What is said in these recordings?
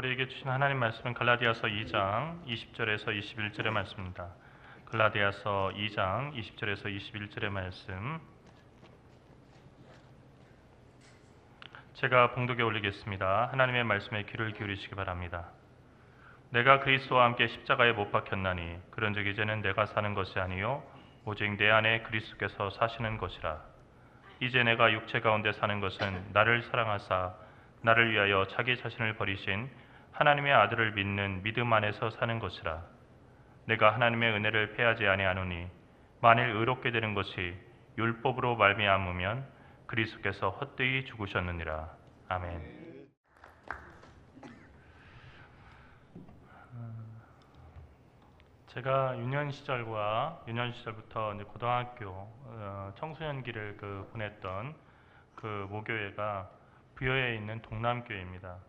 우리에게 주신 하나님 말씀은 갈라디아서 2장 20절에서 21절의 말씀입니다. 갈라디아서 2장 20절에서 21절의 말씀 제가 봉독에 올리겠습니다. 하나님의 말씀에 귀를 기울이시기 바랍니다. 내가 그리스도와 함께 십자가에 못 박혔나니 그런즉 이제는 내가 사는 것이 아니요 오직 내 안에 그리스도께서 사시는 것이라. 이제 내가 육체 가운데 사는 것은 나를 사랑하사 나를 위하여 자기 자신을 버리신 하나님의 아들을 믿는 믿음 안에서 사는 것이라. 내가 하나님의 은혜를 패하지 아니하노니 만일 의롭게 되는 것이 율법으로 말미암으면 그리스도께서 헛되이 죽으셨느니라. 아멘. 제가 유년 시절부터 이제 고등학교 청소년기를 보냈던 그 모교회가 부여에 있는 동남교회입니다.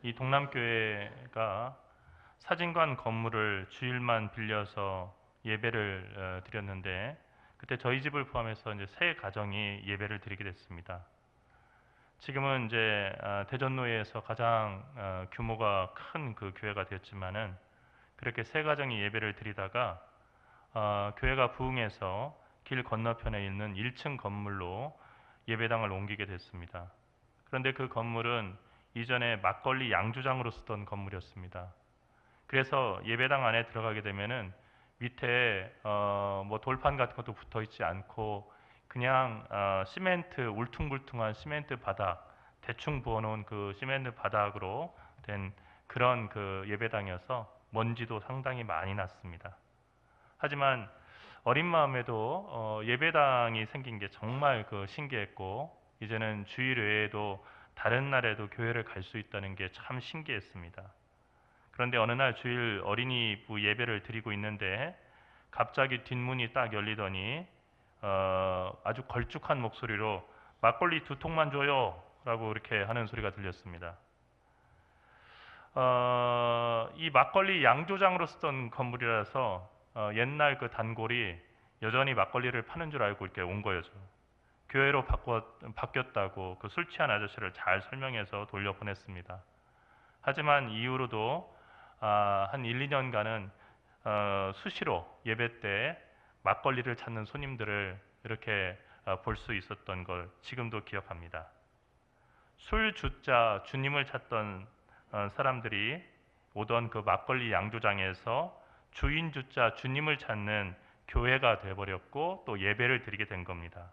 이 동남교회가 사진관 건물을 주일만 빌려서 예배를 드렸는데 그때 저희 집을 포함해서 이제 세 가정이 예배를 드리게 됐습니다. 지금은 이제 대전로에서 가장 규모가 큰 그 교회가 되었지만은 그렇게 세 가정이 예배를 드리다가 교회가 부흥해서 길 건너편에 있는 1층 건물로 예배당을 옮기게 됐습니다. 그런데 그 건물은 이전에 막걸리 양조장으로 쓰던 건물이었습니다. 그래서 예배당 안에 들어가게 되면은 밑에 뭐 돌판 같은 것도 붙어 있지 않고 그냥 시멘트 울퉁불퉁한 시멘트 바닥 대충 부어놓은 그 시멘트 바닥으로 된 그런 그 예배당이어서 먼지도 상당히 많이 났습니다. 하지만 어린 마음에도 예배당이 생긴 게 정말 신기했고 이제는 주일 외에도 다른 날에도 교회를 갈 수 있다는 게 참 신기했습니다. 그런데 어느 날 주일 어린이부 예배를 드리고 있는데 갑자기 뒷문이 딱 열리더니 아주 걸쭉한 목소리로 막걸리 2통만 줘요 라고 이렇게 하는 소리가 들렸습니다. 이 막걸리 양조장으로 쓰던 건물이라서 옛날 그 단골이 여전히 막걸리를 파는 줄 알고 이렇게 온 거였죠. 교회로 바뀌었다고 그 술 취한 아저씨를 잘 설명해서 돌려보냈습니다. 하지만 이후로도 한 1, 2년간은 수시로 예배 때 막걸리를 찾는 손님들을 이렇게 볼 수 있었던 걸 지금도 기억합니다. 술 주자 주님을 찾던 사람들이 오던 그 막걸리 양조장에서 주인 주자 주님을 찾는 교회가 되어버렸고 또 예배를 드리게 된 겁니다.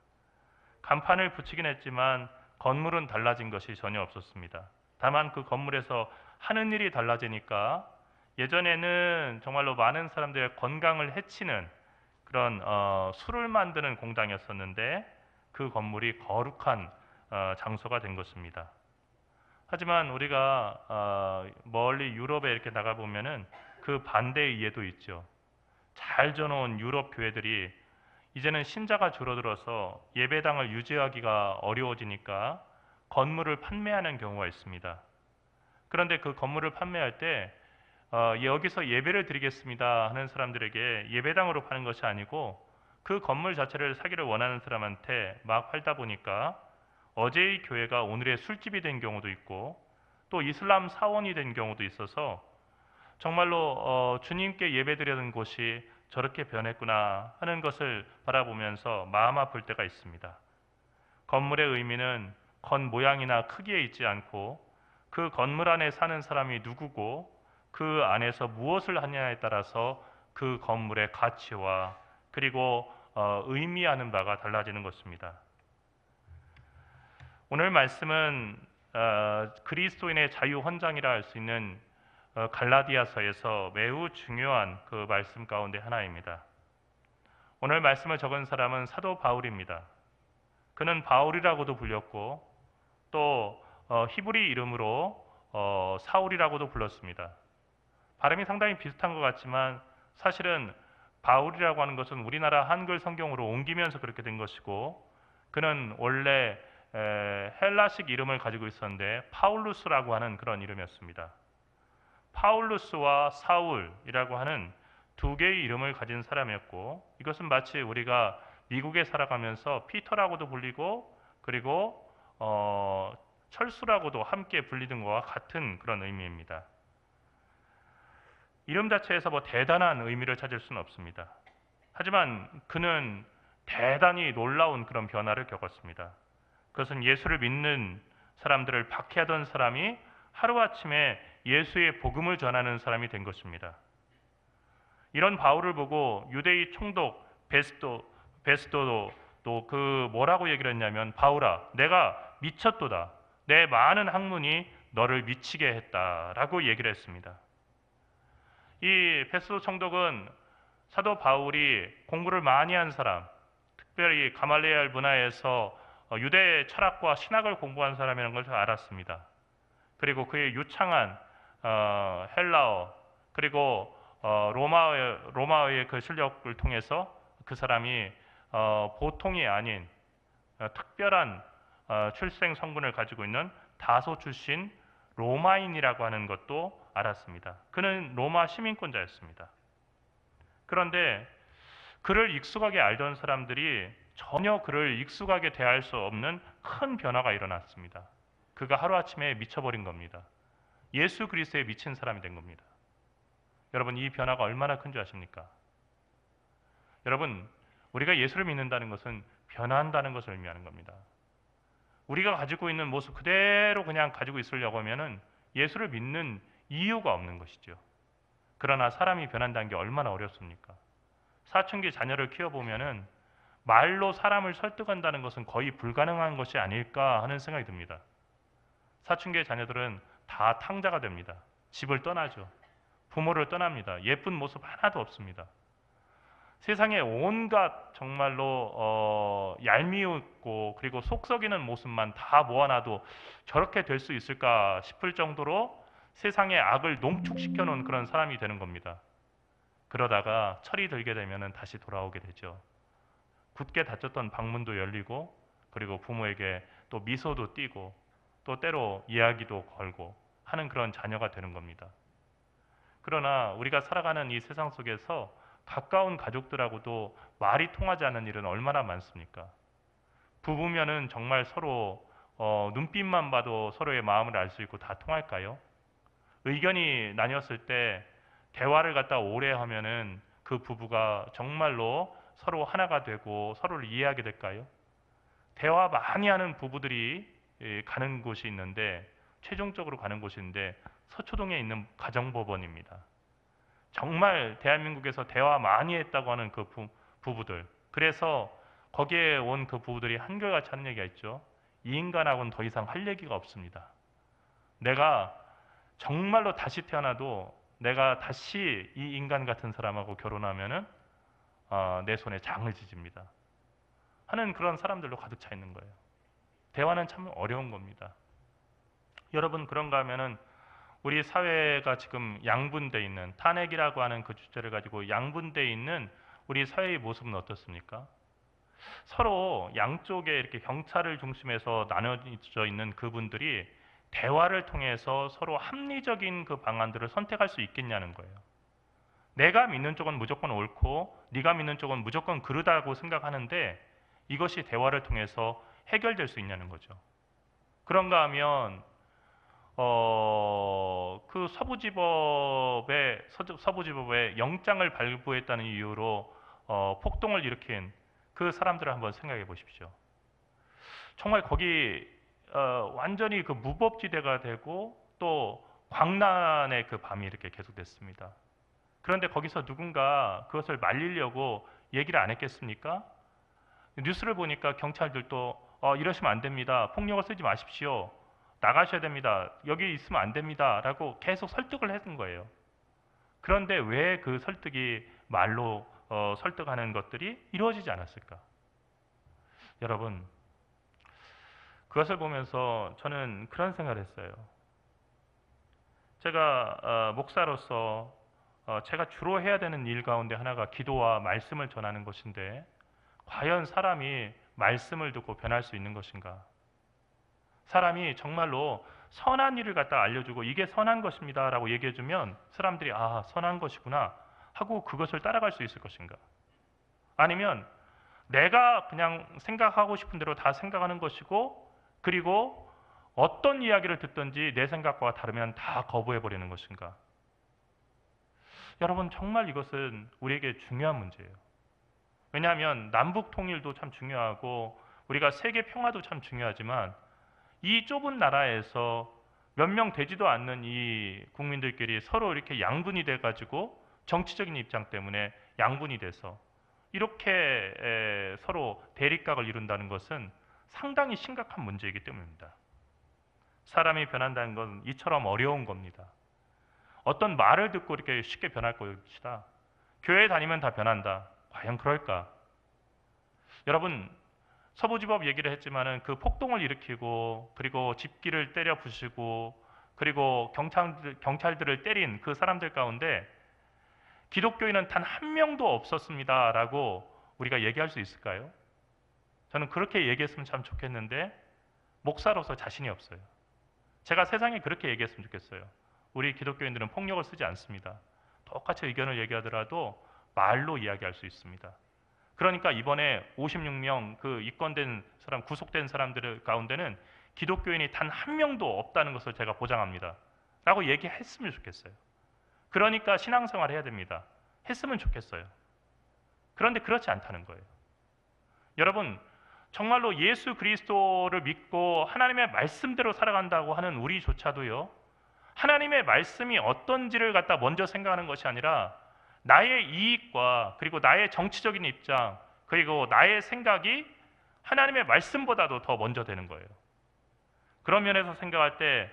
간판을 붙이긴 했지만 건물은 달라진 것이 전혀 없었습니다. 다만 그 건물에서 하는 일이 달라지니까 예전에는 정말로 많은 사람들의 건강을 해치는 그런 술을 만드는 공장이었었는데 그 건물이 거룩한 장소가 된 것입니다. 하지만 우리가 멀리 유럽에 이렇게 나가 보면은 그 반대의 이해도 있죠. 잘 져놓은 유럽 교회들이 이제는 신자가 줄어들어서 예배당을 유지하기가 어려워지니까 건물을 판매하는 경우가 있습니다. 그런데 그 건물을 판매할 때 여기서 예배를 드리겠습니다 하는 사람들에게 예배당으로 파는 것이 아니고 그 건물 자체를 사기를 원하는 사람한테 막 팔다 보니까 어제의 교회가 오늘의 술집이 된 경우도 있고 또 이슬람 사원이 된 경우도 있어서 정말로 주님께 예배드리는 곳이 저렇게 변했구나 하는 것을 바라보면서 마음 아플 때가 있습니다. 건물의 의미는 건 모양이나 크기에 있지 않고 그 건물 안에 사는 사람이 누구고 그 안에서 무엇을 하냐에 따라서 그 건물의 가치와 그리고 의미하는 바가 달라지는 것입니다. 오늘 말씀은 그리스도인의 자유 헌장이라 할 수 있는 갈라디아서에서 매우 중요한 그 말씀 가운데 하나입니다. 오늘 말씀을 적은 사람은 사도 바울입니다. 그는 바울이라고도 불렸고 또 히브리 이름으로 사울이라고도 불렀습니다. 발음이 상당히 비슷한 것 같지만 사실은 바울이라고 하는 것은 우리나라 한글 성경으로 옮기면서 그렇게 된 것이고 그는 원래 헬라식 이름을 가지고 있었는데 파울루스라고 하는 그런 이름이었습니다. 파울루스와 사울이라고 하는 두 개의 이름을 가진 사람이었고 이것은 마치 우리가 미국에 살아가면서 피터라고도 불리고 그리고 철수라고도 함께 불리는 것과 같은 그런 의미입니다. 이름 자체에서 뭐 대단한 의미를 찾을 수는 없습니다. 하지만 그는 대단히 놀라운 그런 변화를 겪었습니다. 그것은 예수를 믿는 사람들을 박해하던 사람이 하루아침에 예수의 복음을 전하는 사람이 된 것입니다. 이런 바울을 보고 유대의 총독 베스도도 또 그 뭐라고 얘기를 했냐면, 바울아, 내가 미쳤도다. 내 많은 학문이 너를 미치게 했다라고 얘기를 했습니다. 이 베스도 총독은 사도 바울이 공부를 많이 한 사람, 특별히 가말리엘 문화에서 유대 철학과 신학을 공부한 사람이라는 걸 알았습니다. 그리고 그의 유창한 헬라어, 그리고 로마어의 그 실력을 통해서 그 사람이 보통이 아닌 특별한 출생 성분을 가지고 있는 다소 출신 로마인이라고 하는 것도 알았습니다. 그는 로마 시민권자였습니다. 그런데 그를 익숙하게 알던 사람들이 전혀 그를 익숙하게 대할 수 없는 큰 변화가 일어났습니다. 그가 하루아침에 미쳐버린 겁니다. 예수 그리스도에 미친 사람이 된 겁니다. 여러분, 이 변화가 얼마나 큰 줄 아십니까? 여러분, 우리가 예수를 믿는다는 것은 변화한다는 것을 의미하는 겁니다. 우리가 가지고 있는 모습 그대로 그냥 가지고 있으려고 하면은 예수를 믿는 이유가 없는 것이죠. 그러나 사람이 변한다는 게 얼마나 어렵습니까? 사춘기 자녀를 키워보면은 말로 사람을 설득한다는 것은 거의 불가능한 것이 아닐까 하는 생각이 듭니다. 사춘기의 자녀들은 다 탕자가 됩니다. 집을 떠나죠. 부모를 떠납니다. 예쁜 모습 하나도 없습니다. 세상에 온갖 정말로 얄미웠고 그리고 속 썩이는 모습만 다 모아놔도 저렇게 될 수 있을까 싶을 정도로 세상의 악을 농축시켜 놓은 그런 사람이 되는 겁니다. 그러다가 철이 들게 되면 다시 돌아오게 되죠. 굳게 닫혔던 방문도 열리고, 그리고 부모에게 또 미소도 띠고, 또 때로 이야기도 걸고 하는 그런 자녀가 되는 겁니다. 그러나 우리가 살아가는 이 세상 속에서 가까운 가족들하고도 말이 통하지 않는 일은 얼마나 많습니까? 부부면은 정말 서로 눈빛만 봐도 서로의 마음을 알 수 있고 다 통할까요? 의견이 나뉘었을 때 대화를 갖다 오래 하면은 그 부부가 정말로 서로 하나가 되고 서로를 이해하게 될까요? 대화 많이 하는 부부들이 가는 곳이 있는데, 최종적으로 가는 곳이 있는데 서초동에 있는 가정법원입니다. 정말 대한민국에서 대화 많이 했다고 하는 그 부부들, 그래서 거기에 온 그 부부들이 한결같이 하는 얘기가 있죠. 이 인간하고는 더 이상 할 얘기가 없습니다. 내가 정말로 다시 태어나도 내가 다시 이 인간 같은 사람하고 결혼하면은 내 손에 장을 지집니다 하는 그런 사람들로 가득 차 있는 거예요. 대화는 참 어려운 겁니다. 여러분, 그런가 하면은 우리 사회가 지금 양분돼 있는, 탄핵이라고 하는 그 주제를 가지고 양분돼 있는 우리 사회의 모습은 어떻습니까? 서로 양쪽에 이렇게 경찰을 중심해서 나눠져 있는 그분들이 대화를 통해서 서로 합리적인 그 방안들을 선택할 수 있겠냐는 거예요. 내가 믿는 쪽은 무조건 옳고 네가 믿는 쪽은 무조건 그르다고 생각하는데, 이것이 대화를 통해서 해결될 수 있냐는 거죠. 그런가 하면 그 서부지법에 영장을 발부했다는 이유로 폭동을 일으킨 그 사람들을 한번 생각해 보십시오. 정말 거기 완전히 그 무법지대가 되고 또 광란의 그 밤이 이렇게 계속됐습니다. 그런데 거기서 누군가 그것을 말리려고 얘기를 안 했겠습니까? 뉴스를 보니까 경찰들도 이러시면 안 됩니다. 폭력을 쓰지 마십시오. 나가셔야 됩니다. 여기 있으면 안 됩니다. 라고 계속 설득을 했던 거예요. 그런데 왜 그 설득이 말로 설득하는 것들이 이루어지지 않았을까? 여러분, 그것을 보면서 저는 그런 생각을 했어요. 제가 목사로서 제가 주로 해야 되는 일 가운데 하나가 기도와 말씀을 전하는 것인데, 과연 사람이 말씀을 듣고 변할 수 있는 것인가? 사람이 정말로 선한 일을 갖다 알려주고 이게 선한 것입니다 라고 얘기해주면 사람들이 선한 것이구나 하고 그것을 따라갈 수 있을 것인가? 아니면 내가 그냥 생각하고 싶은 대로 다 생각하는 것이고, 그리고 어떤 이야기를 듣든지 내 생각과 다르면 다 거부해버리는 것인가? 여러분 정말 이것은 우리에게 중요한 문제예요. 왜냐하면 남북 통일도 참 중요하고 우리가 세계 평화도 참 중요하지만 이 좁은 나라에서 몇 명 되지도 않는 이 국민들끼리 서로 이렇게 양분이 돼가지고 정치적인 입장 때문에 양분이 돼서 이렇게 서로 대립각을 이룬다는 것은 상당히 심각한 문제이기 때문입니다. 사람이 변한다는 건 이처럼 어려운 겁니다. 어떤 말을 듣고 이렇게 쉽게 변할 것이다. 교회 다니면 다 변한다. 과연 그럴까? 여러분 서부지법 얘기를 했지만은 그 폭동을 일으키고 그리고 집기를 때려 부수고 그리고 경찰들을 때린 그 사람들 가운데 기독교인은 단 한 명도 없었습니다라고 우리가 얘기할 수 있을까요? 저는 그렇게 얘기했으면 참 좋겠는데 목사로서 자신이 없어요. 제가 세상에 그렇게 얘기했으면 좋겠어요. 우리 기독교인들은 폭력을 쓰지 않습니다. 똑같이 의견을 얘기하더라도 말로 이야기할 수 있습니다. 그러니까 이번에 56명 그 입건된 사람, 구속된 사람들 가운데는 기독교인이 단 한 명도 없다는 것을 제가 보장합니다. 라고 얘기했으면 좋겠어요. 그러니까 신앙생활을 해야 됩니다. 했으면 좋겠어요. 그런데 그렇지 않다는 거예요. 여러분, 정말로 예수 그리스도를 믿고 하나님의 말씀대로 살아간다고 하는 우리조차도요, 하나님의 말씀이 어떤지를 갖다 먼저 생각하는 것이 아니라 나의 이익과 그리고 나의 정치적인 입장 그리고 나의 생각이 하나님의 말씀보다도 더 먼저 되는 거예요. 그런 면에서 생각할 때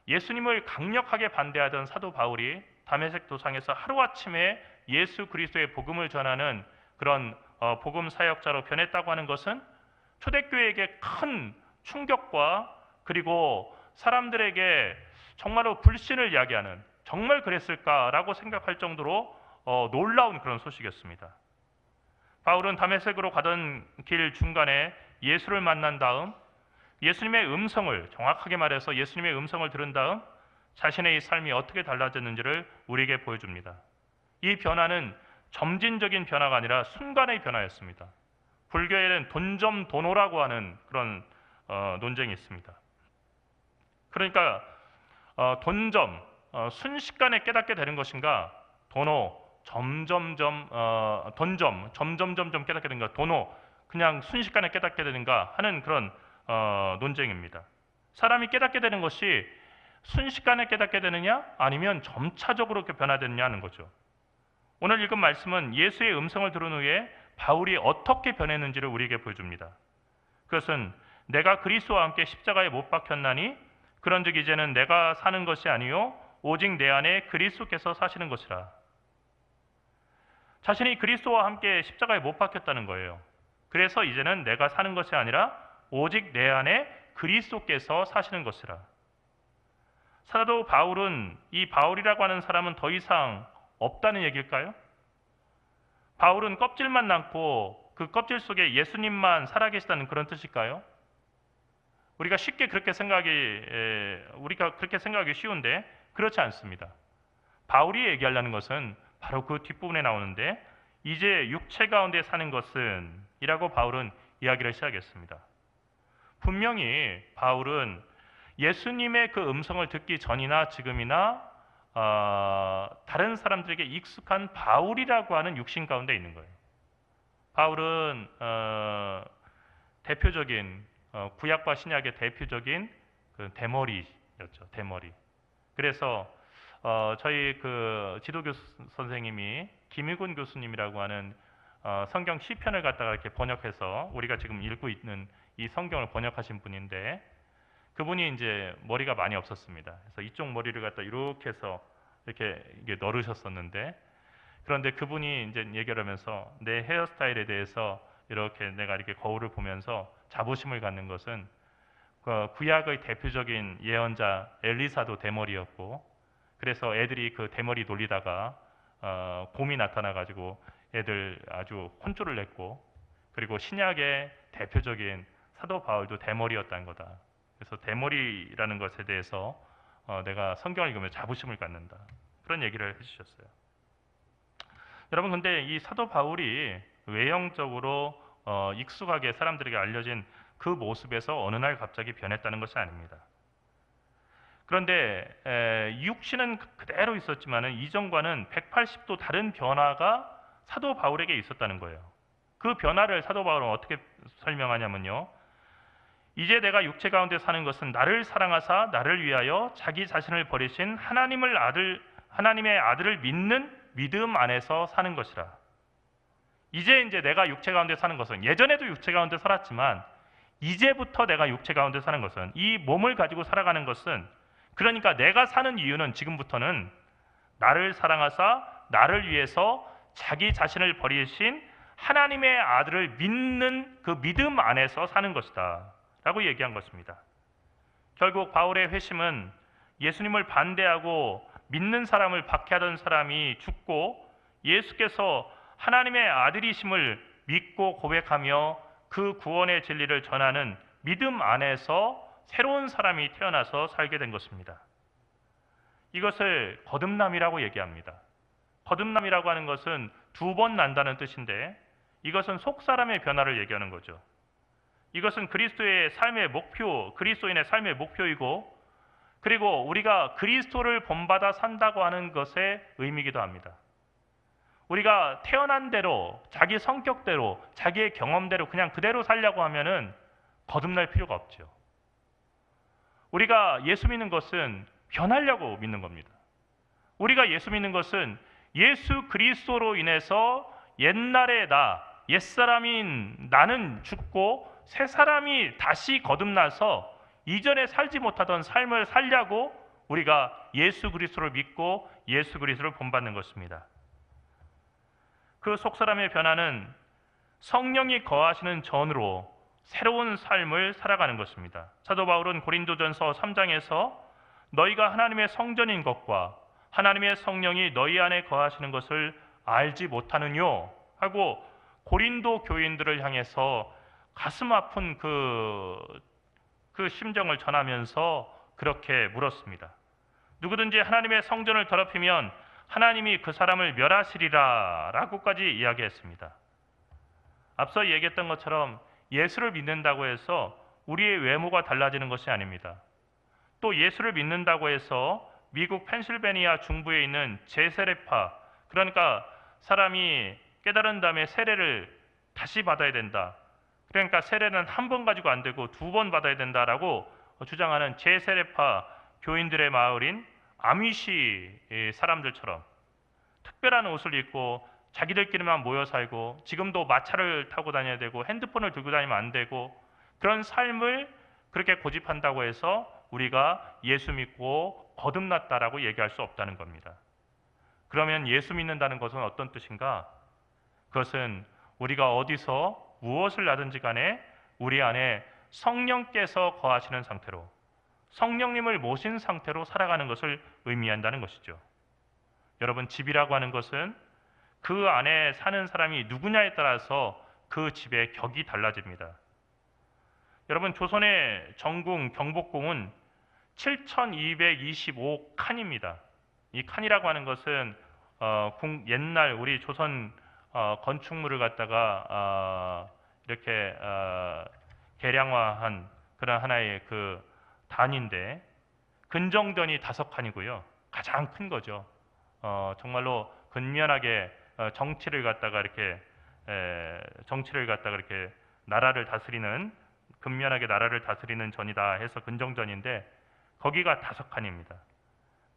예수님을 강력하게 반대하던 사도 바울이 다메섹 도상에서 하루아침에 예수 그리스도의 복음을 전하는 그런 복음 사역자로 변했다고 하는 것은 초대교회에게 큰 충격과 그리고 사람들에게 정말로 불신을 야기하는 정말 그랬을까라고 생각할 정도로 놀라운 그런 소식이었습니다. 바울은 다메섹으로 가던 길 중간에 예수를 만난 다음 예수님의 음성을 정확하게 말해서 예수님의 음성을 들은 다음 자신의 이 삶이 어떻게 달라졌는지를 우리에게 보여줍니다. 이 변화는 점진적인 변화가 아니라 순간의 변화였습니다. 불교에는 돈점도노라고 하는 그런 논쟁이 있습니다. 그러니까 돈점, 순식간에 깨닫게 되는 것인가, 도노, 돈점, 점점점점 깨닫게 되는가, 도노, 그냥 순식간에 깨닫게 되는가 하는 그런 논쟁입니다. 사람이 깨닫게 되는 것이 순식간에 깨닫게 되느냐 아니면 점차적으로 이렇게 변화되느냐 하는 거죠. 오늘 읽은 말씀은 예수의 음성을 들은 후에 바울이 어떻게 변했는지를 우리에게 보여줍니다. 그것은 내가 그리스도와 함께 십자가에 못 박혔나니 그런즉 이제는 내가 사는 것이 아니요 오직 내 안에 그리스도께서 사시는 것이라. 자신이 그리스도와 함께 십자가에 못 박혔다는 거예요. 그래서 이제는 내가 사는 것이 아니라 오직 내 안에 그리스도께서 사시는 것이라. 사도 바울은 이 바울이라고 하는 사람은 더 이상 없다는 얘기일까요? 바울은 껍질만 남고 그 껍질 속에 예수님만 살아계시다는 그런 뜻일까요? 우리가 그렇게 생각하기 쉬운데 그렇지 않습니다. 바울이 얘기하려는 것은 바로 그 뒷부분에 나오는데 이제 육체 가운데 사는 것은 이라고 바울은 이야기를 시작했습니다. 분명히 바울은 예수님의 그 음성을 듣기 전이나 지금이나 다른 사람들에게 익숙한 바울이라고 하는 육신 가운데 있는 거예요. 바울은 대표적인 구약과 신약의 대표적인 그 대머리였죠. 대머리. 그래서 저희 그 지도교 선생님이 김희군 교수님이라고 하는 성경 시편을 갖다가 이렇게 번역해서 우리가 지금 읽고 있는 이 성경을 번역하신 분인데 그분이 이제 머리가 많이 없었습니다. 그래서 이쪽 머리를 갖다 이렇게 해서 이렇게 넣으셨었는데 그런데 그분이 이제 얘기를 하면서 내 헤어스타일에 대해서 이렇게 내가 이렇게 거울을 보면서 자부심을 갖는 것은 구약의 대표적인 예언자 엘리사도 대머리였고 그래서 애들이 그 대머리 놀리다가 곰이 나타나가지고 애들 아주 혼쭐을 냈고 그리고 신약의 대표적인 사도 바울도 대머리였다는 거다. 그래서 대머리라는 것에 대해서 내가 성경을 읽으면서 자부심을 갖는다. 그런 얘기를 해주셨어요. 여러분 근데 이 사도 바울이 외형적으로 익숙하게 사람들에게 알려진 그 모습에서 어느 날 갑자기 변했다는 것이 아닙니다. 그런데 육신은 그대로 있었지만은 이전과는 180도 다른 변화가 사도 바울에게 있었다는 거예요. 그 변화를 사도 바울은 어떻게 설명하냐면요. 이제 내가 육체 가운데 사는 것은 나를 사랑하사 나를 위하여 자기 자신을 버리신 하나님의 아들을 믿는 믿음 안에서 사는 것이라. 이제 내가 육체 가운데 사는 것은, 예전에도 육체 가운데 살았지만 이제부터 내가 육체 가운데 사는 것은, 이 몸을 가지고 살아가는 것은, 그러니까 내가 사는 이유는 지금부터는 나를 사랑하사 나를 위해서 자기 자신을 버리신 하나님의 아들을 믿는 그 믿음 안에서 사는 것이다 라고 얘기한 것입니다. 결국 바울의 회심은 예수님을 반대하고 믿는 사람을 박해하던 사람이 죽고 예수께서 하나님의 아들이심을 믿고 고백하며 그 구원의 진리를 전하는 믿음 안에서 새로운 사람이 태어나서 살게 된 것입니다. 이것을 거듭남이라고 얘기합니다. 거듭남이라고 하는 것은 두 번 난다는 뜻인데, 이것은 속사람의 변화를 얘기하는 거죠. 이것은 그리스도의 삶의 목표, 그리스도인의 삶의 목표이고, 그리고 우리가 그리스도를 본받아 산다고 하는 것의 의미이기도 합니다. 우리가 태어난 대로, 자기 성격대로, 자기의 경험대로 그냥 그대로 살려고 하면은 거듭날 필요가 없죠. 우리가 예수 믿는 것은 변하려고 믿는 겁니다. 우리가 예수 믿는 것은 예수 그리스도로 인해서 옛날의 옛사람인 나는 죽고 새 사람이 다시 거듭나서 이전에 살지 못하던 삶을 살려고 우리가 예수 그리스도를 믿고 예수 그리스도를 본받는 것입니다. 그 속사람의 변화는 성령이 거하시는 전으로 새로운 삶을 살아가는 것입니다. 사도 바울은 고린도전서 3장에서 너희가 하나님의 성전인 것과 하나님의 성령이 너희 안에 거하시는 것을 알지 못하느뇨 하고 고린도 교인들을 향해서 가슴 아픈 그 심정을 전하면서 그렇게 물었습니다. 누구든지 하나님의 성전을 더럽히면 하나님이 그 사람을 멸하시리라 라고까지 이야기했습니다. 앞서 얘기했던 것처럼 예수를 믿는다고 해서 우리의 외모가 달라지는 것이 아닙니다. 또 예수를 믿는다고 해서 미국 펜실베니아 중부에 있는 제세례파, 그러니까 사람이 깨달은 다음에 세례를 다시 받아야 된다, 그러니까 세례는 한 번 가지고 안 되고 두 번 받아야 된다라고 주장하는 제세례파 교인들의 마을인 아미시 사람들처럼 특별한 옷을 입고 자기들끼리만 모여 살고, 지금도 마차를 타고 다녀야 되고 핸드폰을 들고 다니면 안 되고, 그런 삶을 그렇게 고집한다고 해서 우리가 예수 믿고 거듭났다라고 얘기할 수 없다는 겁니다. 그러면 예수 믿는다는 것은 어떤 뜻인가? 그것은 우리가 어디서 무엇을 하든지 간에 우리 안에 성령께서 거하시는 상태로, 성령님을 모신 상태로 살아가는 것을 의미한다는 것이죠. 여러분, 집이라고 하는 것은 그 안에 사는 사람이 누구냐에 따라서 그 집의 격이 달라집니다. 여러분, 조선의 정궁 경복궁은 7,225칸입니다. 이 칸이라고 하는 것은 옛날 우리 조선 건축물을 갖다가 이렇게 개량화한 그런 하나의 그 단인데, 근정전이 5칸이고요. 가장 큰 거죠. 정말로 근면하게 정치를 갖다가 이렇게 나라를 다스리는, 근면하게 나라를 다스리는 전이다 해서 근정전인데, 거기가 5칸입니다.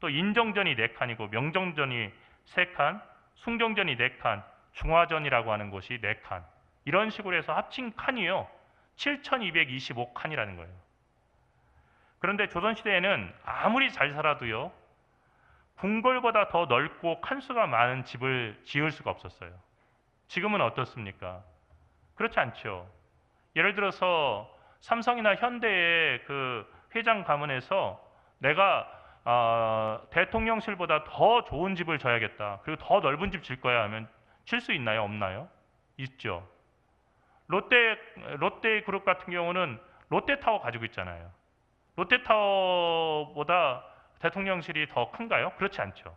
또 인정전이 4칸이고 명정전이 3칸, 숭정전이 4칸, 중화전이라고 하는 곳이 4칸, 이런 식으로 해서 합친 칸이요 7,225칸이라는 거예요. 그런데 조선시대에는 아무리 잘 살아도요, 궁궐보다 더 넓고 칸수가 많은 집을 지을 수가 없었어요. 지금은 어떻습니까? 그렇지 않죠. 예를 들어서 삼성이나 현대의 그 회장 가문에서 내가 대통령실보다 더 좋은 집을 져야겠다, 그리고 더 넓은 집 질 거야 하면 질 수 있나요? 없나요? 있죠. 롯데그룹 같은 경우는 롯데타워 가지고 있잖아요. 롯데타워보다 대통령실이 더 큰가요? 그렇지 않죠.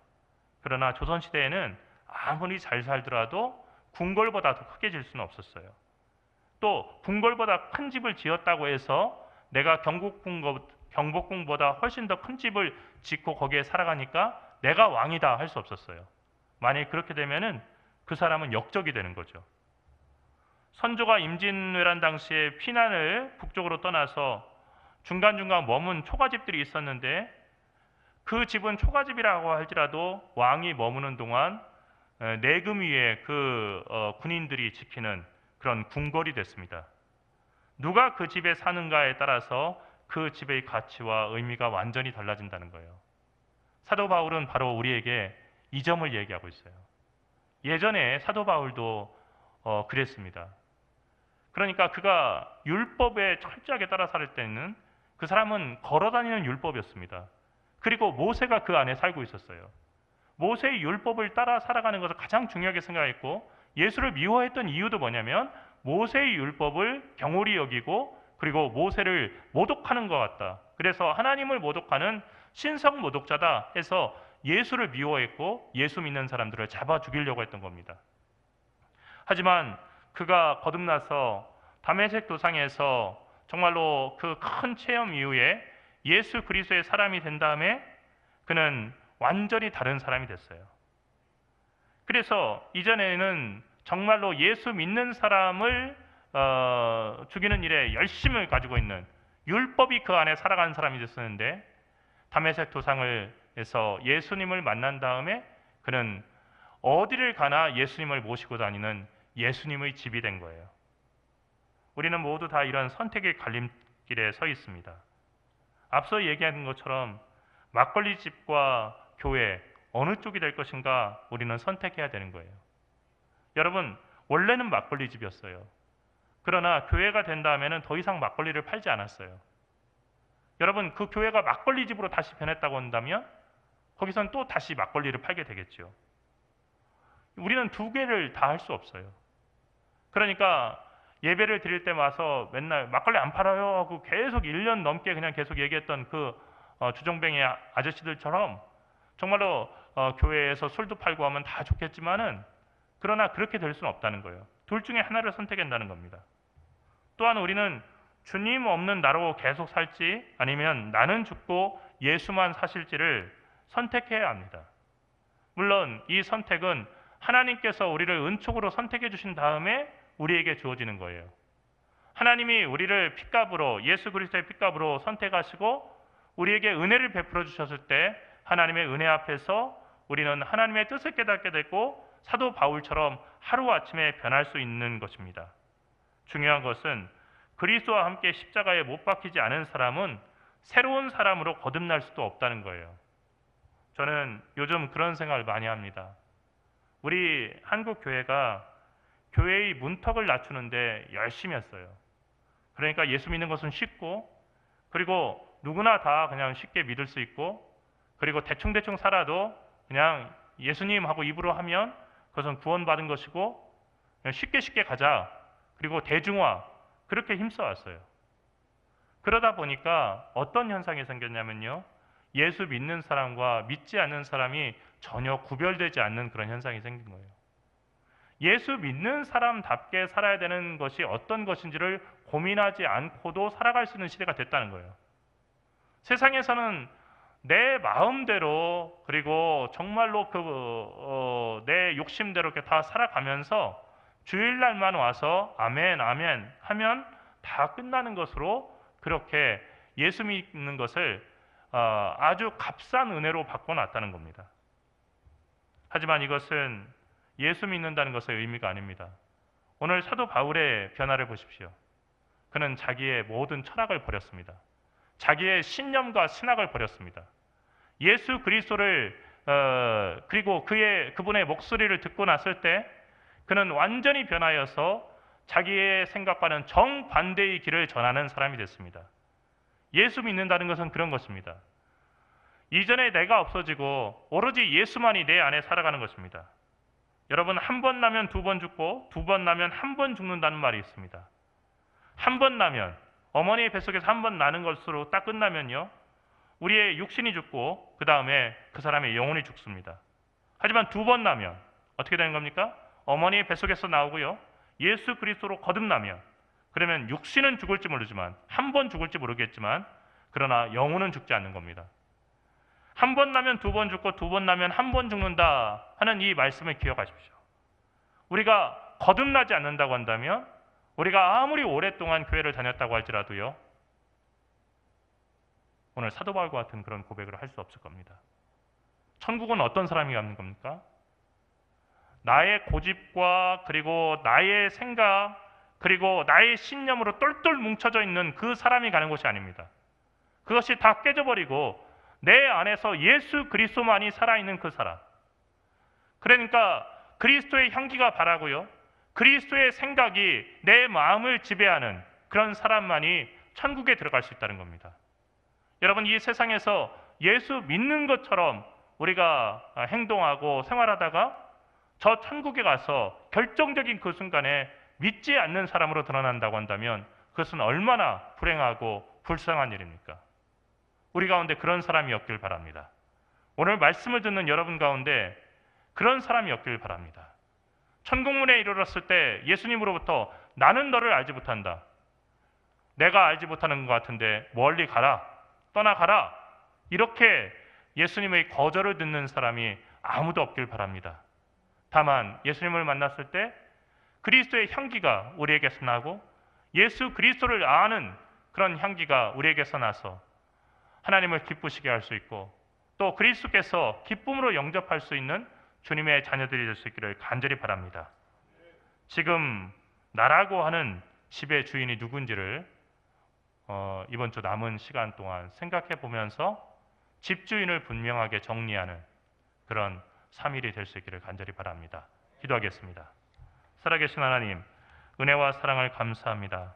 그러나 조선시대에는 아무리 잘 살더라도 궁궐보다 더 크게 질 수는 없었어요. 또 궁궐보다 큰 집을 지었다고 해서 내가 경복궁 경복궁보다 훨씬 더 큰 집을 짓고 거기에 살아가니까 내가 왕이다 할 수 없었어요. 만약에 그렇게 되면은 그 사람은 역적이 되는 거죠. 선조가 임진왜란 당시에 피난을 북쪽으로 떠나서 중간중간 머문 초가집들이 있었는데 그 집은 초가집이라고 할지라도 왕이 머무는 동안 내금 위에 그 군인들이 지키는 그런 궁궐이 됐습니다. 누가 그 집에 사는가에 따라서 그 집의 가치와 의미가 완전히 달라진다는 거예요. 사도 바울은 바로 우리에게 이 점을 얘기하고 있어요. 예전에 사도 바울도 그랬습니다. 그러니까 그가 율법에 철저하게 따라 살 때는 그 사람은 걸어다니는 율법이었습니다. 그리고 모세가 그 안에 살고 있었어요. 모세의 율법을 따라 살아가는 것을 가장 중요하게 생각했고 예수를 미워했던 이유도 뭐냐면 모세의 율법을 경홀히 여기고 그리고 모세를 모독하는 것 같다. 그래서 하나님을 모독하는 신성 모독자다 해서 예수를 미워했고 예수 믿는 사람들을 잡아 죽이려고 했던 겁니다. 하지만 그가 거듭나서 다메섹 도상에서 정말로 그 큰 체험 이후에 예수 그리스도의 사람이 된 다음에 그는 완전히 다른 사람이 됐어요. 그래서 이전에는 정말로 예수 믿는 사람을 죽이는 일에 열심을 가지고 있는 율법이 그 안에 살아가는 사람이 됐었는데 다메섹 도상을 해서 예수님을 만난 다음에 그는 어디를 가나 예수님을 모시고 다니는 예수님의 집이 된 거예요. 우리는 모두 다 이런 선택의 갈림길에 서 있습니다. 앞서 얘기한 것처럼 막걸리 집과 교회 어느 쪽이 될 것인가 우리는 선택해야 되는 거예요. 여러분, 원래는 막걸리 집이었어요. 그러나 교회가 된 다음에는 더 이상 막걸리를 팔지 않았어요. 여러분, 그 교회가 막걸리 집으로 다시 변했다고 한다면 거기선 또 다시 막걸리를 팔게 되겠죠. 우리는 두 개를 다 할 수 없어요. 그러니까 예배를 드릴 때 와서 맨날 막걸리 안 팔아요 하고 계속 1년 넘게 그냥 계속 얘기했던 그 주정뱅이 아저씨들처럼 정말로 교회에서 술도 팔고 하면 다 좋겠지만은 그러나 그렇게 될 수는 없다는 거예요. 둘 중에 하나를 선택한다는 겁니다. 또한 우리는 주님 없는 나로 계속 살지 아니면 나는 죽고 예수만 사실지를 선택해야 합니다. 물론 이 선택은 하나님께서 우리를 은총으로 선택해 주신 다음에 우리에게 주어지는 거예요. 하나님이 우리를 핏값으로 예수 그리스도의 핏값으로 선택하시고 우리에게 은혜를 베풀어 주셨을 때 하나님의 은혜 앞에서 우리는 하나님의 뜻을 깨닫게 되고 사도 바울처럼 하루아침에 변할 수 있는 것입니다. 중요한 것은 그리스도와 함께 십자가에 못 박히지 않은 사람은 새로운 사람으로 거듭날 수도 없다는 거예요. 저는 요즘 그런 생각을 많이 합니다. 우리 한국 교회가 교회의 문턱을 낮추는데 열심히 했어요. 그러니까 예수 믿는 것은 쉽고 그리고 누구나 다 그냥 쉽게 믿을 수 있고 그리고 대충대충 살아도 그냥 예수님하고 입으로 하면 그것은 구원받은 것이고 그냥 쉽게 가자. 그리고 대중화 그렇게 힘써왔어요. 그러다 보니까 어떤 현상이 생겼냐면요. 예수 믿는 사람과 믿지 않는 사람이 전혀 구별되지 않는 그런 현상이 생긴 거예요. 예수 믿는 사람답게 살아야 되는 것이 어떤 것인지를 고민하지 않고도 살아갈 수 있는 시대가 됐다는 거예요. 세상에서는 내 마음대로 그리고 정말로 내 욕심대로 이렇게 다 살아가면서 주일날만 와서 아멘 아멘 하면 다 끝나는 것으로 그렇게 예수 믿는 것을 아주 값싼 은혜로 바꿔놨다는 겁니다. 하지만 이것은 예수 믿는다는 것의 의미가 아닙니다. 오늘 사도 바울의 변화를 보십시오. 그는 자기의 모든 철학을 버렸습니다. 자기의 신념과 신학을 버렸습니다. 예수 그리스도를 그리고 그분의 목소리를 듣고 났을 때 그는 완전히 변하여서 자기의 생각과는 정반대의 길을 전하는 사람이 됐습니다. 예수 믿는다는 것은 그런 것입니다. 이전에 내가 없어지고 오로지 예수만이 내 안에 살아가는 것입니다. 여러분, 한 번 나면 두 번 죽고 두 번 나면 한 번 죽는다는 말이 있습니다. 한 번 나면 어머니의 뱃속에서 한 번 나는 것으로 딱 끝나면요. 우리의 육신이 죽고 그 다음에 그 사람의 영혼이 죽습니다. 하지만 두 번 나면 어떻게 되는 겁니까? 어머니의 뱃속에서 나오고요. 예수 그리스도로 거듭나면 그러면 육신은 죽을지 모르지만 한 번 죽을지 모르겠지만 그러나 영혼은 죽지 않는 겁니다. 한 번 나면 두 번 죽고 두 번 나면 한 번 죽는다 하는 이 말씀을 기억하십시오. 우리가 거듭나지 않는다고 한다면 우리가 아무리 오랫동안 교회를 다녔다고 할지라도요, 오늘 사도 바울과 같은 그런 고백을 할 수 없을 겁니다. 천국은 어떤 사람이 가는 겁니까? 나의 고집과 그리고 나의 생각 그리고 나의 신념으로 똘똘 뭉쳐져 있는 그 사람이 가는 곳이 아닙니다. 그것이 다 깨져버리고 내 안에서 예수 그리스도만이 살아있는 그 사람, 그러니까 그리스도의 향기가 바라고요, 그리스도의 생각이 내 마음을 지배하는 그런 사람만이 천국에 들어갈 수 있다는 겁니다. 여러분, 이 세상에서 예수 믿는 것처럼 우리가 행동하고 생활하다가 저 천국에 가서 결정적인 그 순간에 믿지 않는 사람으로 드러난다고 한다면 그것은 얼마나 불행하고 불쌍한 일입니까? 우리 가운데 그런 사람이 없길 바랍니다. 오늘 말씀을 듣는 여러분 가운데 그런 사람이 없길 바랍니다. 천국문에 이르렀을 때 예수님으로부터 나는 너를 알지 못한다, 내가 알지 못하는 것 같은데 멀리 가라, 떠나가라, 이렇게 예수님의 거절을 듣는 사람이 아무도 없길 바랍니다. 다만 예수님을 만났을 때 그리스도의 향기가 우리에게서 나고 예수 그리스도를 아는 그런 향기가 우리에게서 나서 하나님을 기쁘시게 할 수 있고 또 그리스도께서 기쁨으로 영접할 수 있는 주님의 자녀들이 될 수 있기를 간절히 바랍니다. 지금 나라고 하는 집의 주인이 누군지를 이번 주 남은 시간 동안 생각해 보면서 집주인을 분명하게 정리하는 그런 3일이 될 수 있기를 간절히 바랍니다. 기도하겠습니다. 살아계신 하나님, 은혜와 사랑을 감사합니다.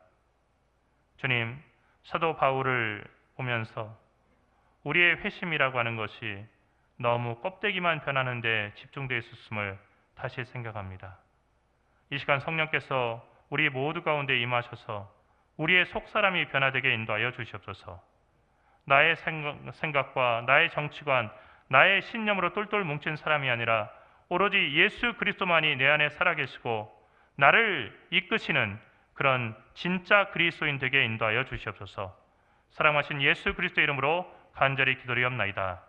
주님, 사도 바울을 보면서 우리의 회심이라고 하는 것이 너무 껍데기만 변하는 데 집중되어 있었음을 다시 생각합니다. 이 시간 성령께서 우리 모두 가운데 임하셔서 우리의 속사람이 변화되게 인도하여 주시옵소서. 나의 생각과 나의 정치관, 나의 신념으로 똘똘 뭉친 사람이 아니라 오로지 예수 그리스도만이 내 안에 살아계시고 나를 이끄시는 그런 진짜 그리스도인 되게 인도하여 주시옵소서. 사랑하신 예수 그리스도 이름으로 간절히 기도리옵나이다.